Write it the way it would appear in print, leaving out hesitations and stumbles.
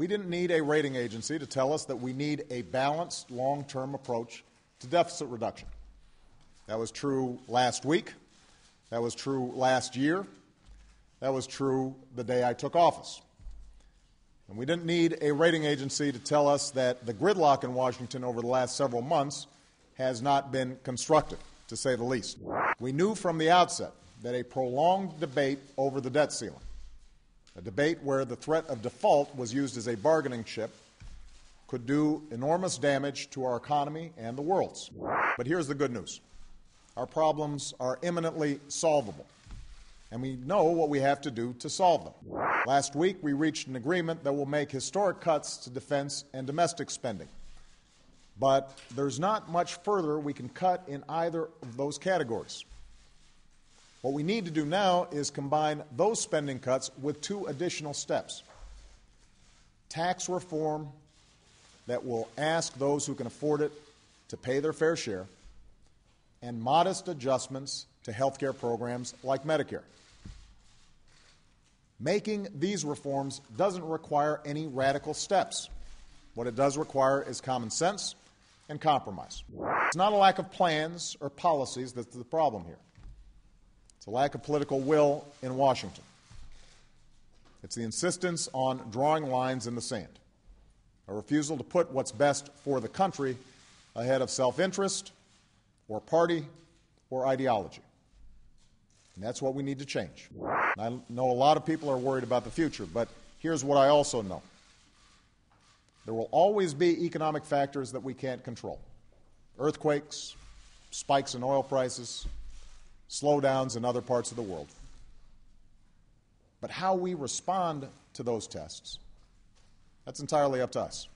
We didn't need a rating agency to tell us that we need a balanced, long-term approach to deficit reduction. That was true last week. That was true last year. That was true the day I took office. And we didn't need a rating agency to tell us that the gridlock in Washington over the last several months has not been constructive, to say the least. We knew from the outset that a prolonged debate over the debt ceiling, a debate where the threat of default was used as a bargaining chip, could do enormous damage to our economy and the world's. But here's the good news. Our problems are imminently solvable, and we know what we have to do to solve them. Last week, we reached an agreement that will make historic cuts to defense and domestic spending. But there's not much further we can cut in either of those categories. What we need to do now is combine those spending cuts with two additional steps. Tax reform that will ask those who can afford it to pay their fair share, and modest adjustments to health care programs like Medicare. Making these reforms doesn't require any radical steps. What it does require is common sense and compromise. It's not a lack of plans or policies that's the problem here. It's a lack of political will in Washington. It's the insistence on drawing lines in the sand, a refusal to put what's best for the country ahead of self-interest or party or ideology. And that's what we need to change. And I know a lot of people are worried about the future, but here's what I also know. There will always be economic factors that we can't control. Earthquakes, spikes in oil prices, slowdowns in other parts of the world. But how we respond to those tests, that's entirely up to us.